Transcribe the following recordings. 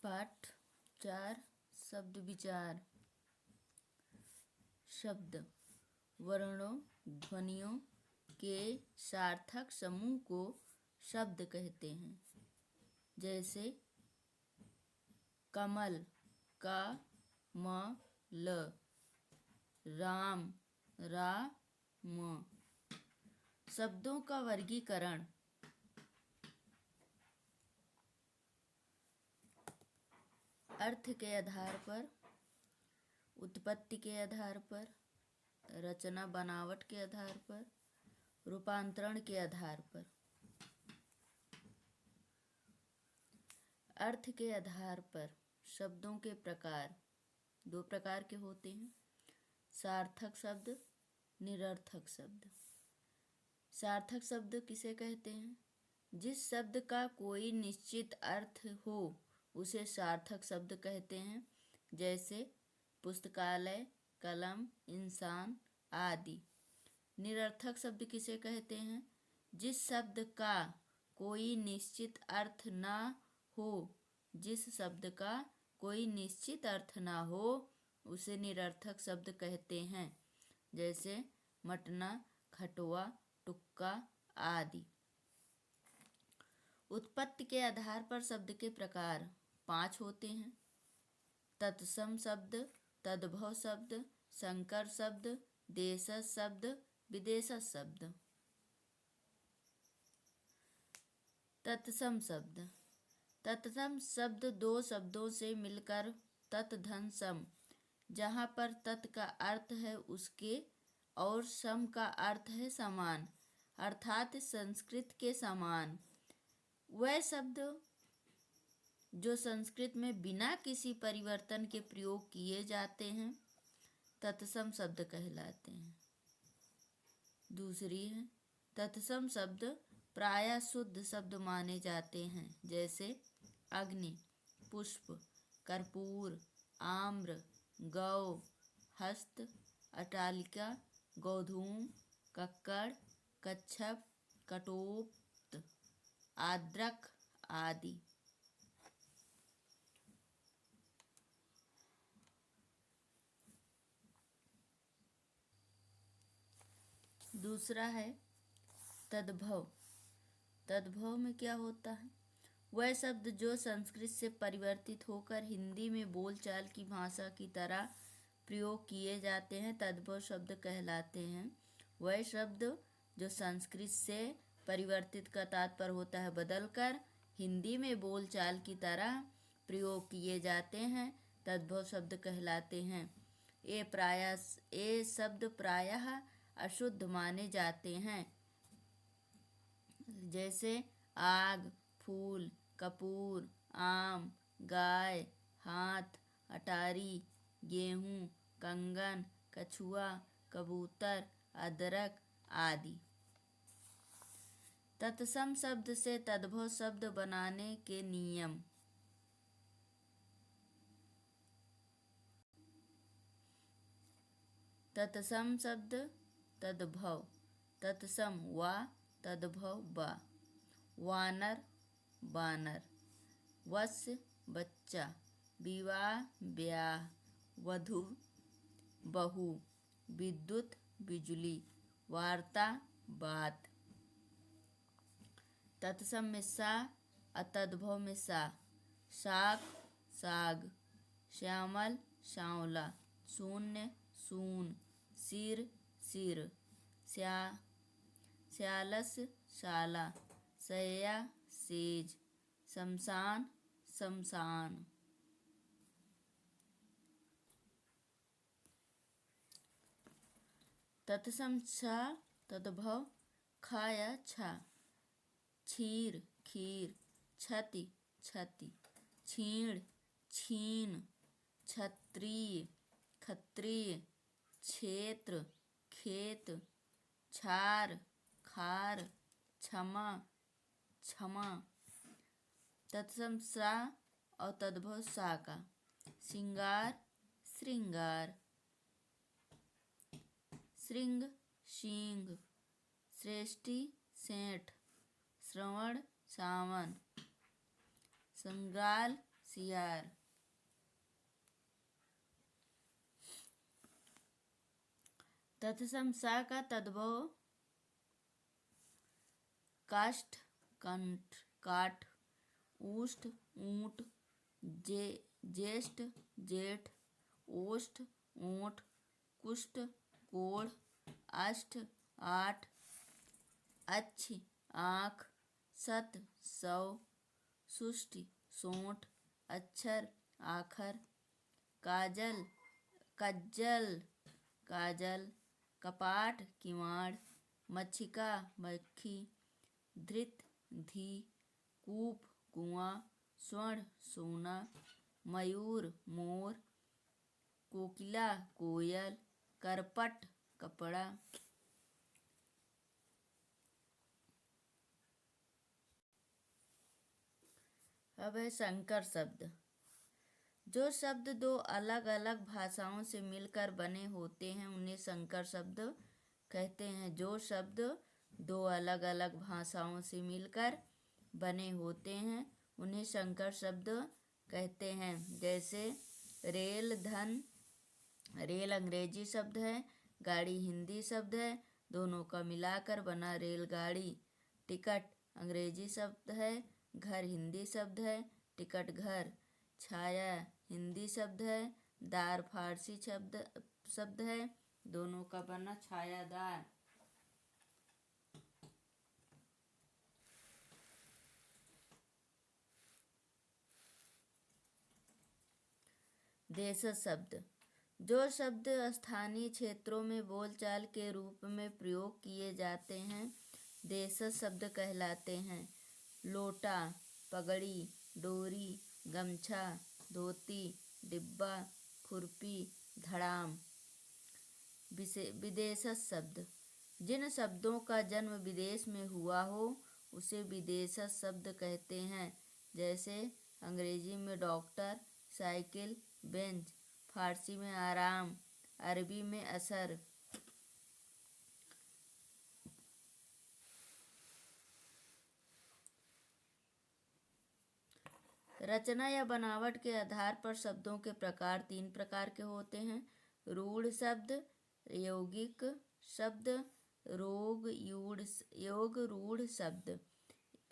पाठ 4 शब्द विचार। शब्द वर्णों ध्वनियों के सार्थक समूह को शब्द कहते हैं। जैसे कमल का म ल, राम रा म। शब्दों का वर्गीकरण। अर्थ के आधार पर, उत्पत्ति के आधार पर, रचना बनावट के आधार पर, रूपांतरण के आधार पर। अर्थ के आधार पर शब्दों के प्रकार 2 प्रकार के होते हैं। सार्थक शब्द, निरर्थक शब्द। सार्थक शब्द किसे कहते हैं? जिस शब्द का कोई निश्चित अर्थ हो उसे सार्थक शब्द कहते हैं। जैसे पुस्तकालय, कलम, इंसान आदि। निरर्थक शब्द किसे कहते हैं? जिस शब्द का कोई निश्चित अर्थ ना हो, जिस शब्द का कोई निश्चित अर्थ ना हो उसे निरर्थक शब्द कहते हैं। जैसे मटना, खटुआ, टुक्का आदि। उत्पत्ति के आधार पर शब्द के प्रकार 5 होते हैं। तत्सम शब्द, तद्भव शब्द, संकर शब्द, देशज शब्द, विदेशज शब्द। तत्सम शब्द। तत्सम शब्द 2 शब्दों से मिलकर तत् धन सम, जहाँ पर तत् का अर्थ है उसके और सम का अर्थ है समान, अर्थात संस्कृत के समान। वह शब्द जो संस्कृत में बिना किसी परिवर्तन के प्रयोग किए जाते हैं तत्सम शब्द कहलाते हैं। दूसरी है तत्सम शब्द प्रायः शुद्ध शब्द माने जाते हैं। जैसे अग्नि, पुष्प, कर्पूर, आम्र, गौ, हस्त, अट्टालिका, गोधूम, कक्कड़, कच्छप, कटोक्त, आद्रक आदि। दूसरा है तद्भव। तद्भव में क्या होता है? वह शब्द जो संस्कृत से परिवर्तित होकर हिंदी में बोलचाल की भाषा की तरह प्रयोग किए जाते हैं तद्भव शब्द कहलाते हैं। वह शब्द जो संस्कृत से परिवर्तित का तात्पर्य होता है बदलकर हिंदी में बोलचाल की तरह प्रयोग किए जाते हैं तद्भव शब्द कहलाते हैं। ये शब्द प्रायः अशुद्ध माने जाते हैं। जैसे आग, फूल, कपूर, आम, गाय, हाथ, अटारी, गेहूं, कंगन, कछुआ, कबूतर, अदरक आदि। तत्सम शब्द से तद्भव शब्द बनाने के नियम। तत्सम शब्द तद्भव, तत्सम वा, तद्भव बा। वानर बानर, वत्स बच्चा, विवाह ब्याह, वधू बहू, विद्युत बिजली, वार्ता बात। तत्सम में सा, अतद्भव में सा। शाक साग, श्यामल सांवला, शून्य शून, सिर सिर, श्यालस शाला, शय्या सेज, शमशान शमशान। तत्सम छा, तद्भव खा या छा। क्षीर खीर, क्षति क्षति, क्षीण छीन, क्षत्रिय क्षत्रिय, क्षेत्र खेत, क्षार खार, क्षमा क्षमा। तत्सम सा और तद्भव सा का। श्रृंगार श्रृंगार, श्रृंग शींग, श्रेष्ठी सेठ, श्रवण सावन, संग्राल सियार। तत्सम सा का तद्भव काष्ठ कंठ काठ, ऊष्ठ ऊंट, ज्येष्ठ जेठ, ओष्ठ ऊंट, कुष्ठ कोढ़, अष्ट आठ, अच्छ आँख, सत सौ, सुष्टि सोंठ, अक्षर आखर, काजल कज्जल काजल, कपाट किवाड़, मक्षिका मक्खी, धृत धी, कूप कुआं, स्वर्ण सोना, मयूर मोर, कोकिला कोयल, करपट कपड़ा। अब है संकर शब्द। जो शब्द दो अलग अलग भाषाओं से मिलकर बने होते हैं उन्हें संकर शब्द कहते हैं। जो शब्द दो अलग अलग भाषाओं से मिलकर बने होते हैं उन्हें संकर शब्द कहते हैं। जैसे रेल धन, रेल अंग्रेजी शब्द है, गाड़ी हिंदी शब्द है, दोनों का मिलाकर बना रेलगाड़ी। टिकट अंग्रेजी शब्द है, घर हिंदी शब्द है, टिकट घर। छाया हिंदी शब्द है, दार फारसी शब्द है, दोनों का बना छायादार। देशज शब्द। जो शब्द स्थानीय क्षेत्रों में बोलचाल के रूप में प्रयोग किए जाते हैं देशज शब्द कहलाते हैं। लोटा, पगड़ी, डोरी, गमछा, धोती, डिब्बा, खुरपी, धड़ाम। विदेशज शब्द। जिन शब्दों का जन्म विदेश में हुआ हो उसे विदेशज शब्द कहते हैं। जैसे अंग्रेजी में डॉक्टर, साइकिल, बेंच, फारसी में आराम, अरबी में असर। रचना या बनावट के आधार पर शब्दों के प्रकार तीन प्रकार के होते हैं। रूढ़ शब्द, यौगिक शब्द, योग रूढ़ शब्द।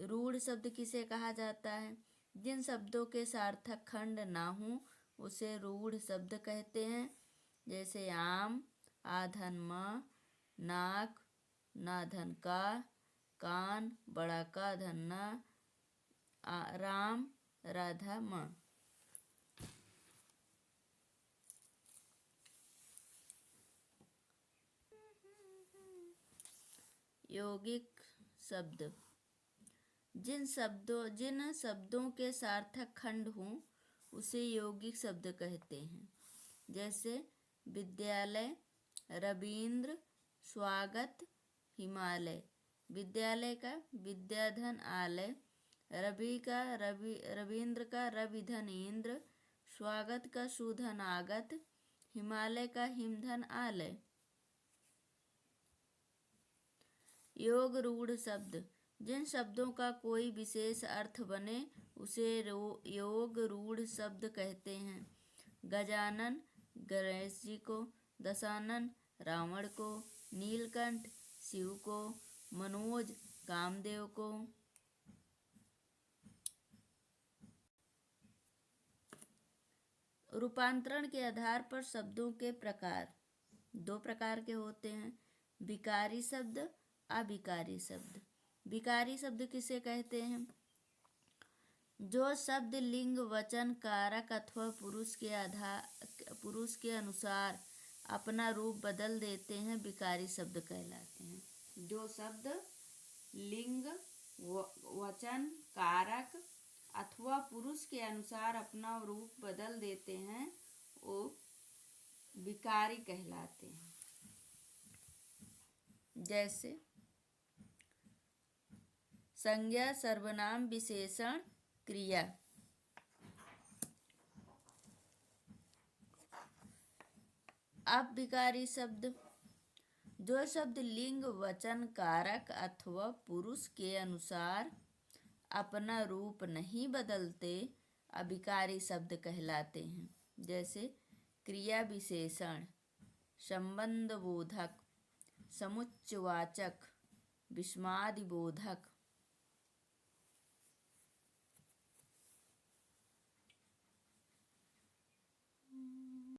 रूढ़ शब्द किसे कहा जाता है? जिन शब्दों के सार्थक खंड ना हो उसे रूढ़ शब्द कहते हैं। जैसे आम, आधन म, नाक, नाधन का, कान, बड़ा का धन्ना, राम, राधा म। यौगिक शब्द। जिन शब्दों के सार्थक खंड हों उसे यौगिक शब्द कहते हैं। जैसे विद्यालय, रवींद्र, स्वागत, हिमालय। विद्यालय का विद्याधन आलय, रवींद्र का रविधन इंद्र, स्वागत का सुधन आगत, हिमालय का हिमधन आलय। योग रूढ़ शब्द। जिन शब्दों का कोई विशेष अर्थ बने उसे योग रूढ़ शब्द कहते हैं। गजानन गणेश जी को, दशानन रावण को, नीलकंठ शिव को, मनोज कामदेव को। रूपांतरण के आधार पर शब्दों के प्रकार दो प्रकार के होते हैं। विकारी शब्द, अविकारी शब्द। विकारी शब्द किसे कहते हैं? जो शब्द लिंग, वचन, कारक अथवा पुरुष के अनुसार अपना रूप बदल देते हैं विकारी शब्द कहलाते हैं। जो शब्द लिंग, वचन, कारक अथवा पुरुष के अनुसार अपना रूप बदल देते हैं वो विकारी कहलाते हैं। जैसे संज्ञा, सर्वनाम, विशेषण, क्रिया। अविकारी शब्द। जो शब्द लिंग, वचन, कारक अथवा पुरुष के अनुसार अपना रूप नहीं बदलते अभिकारी शब्द कहलाते हैं। जैसे क्रिया विशेषण, संबंध बोधक, समुच्चयवाचक, विस्मयादिबोधक,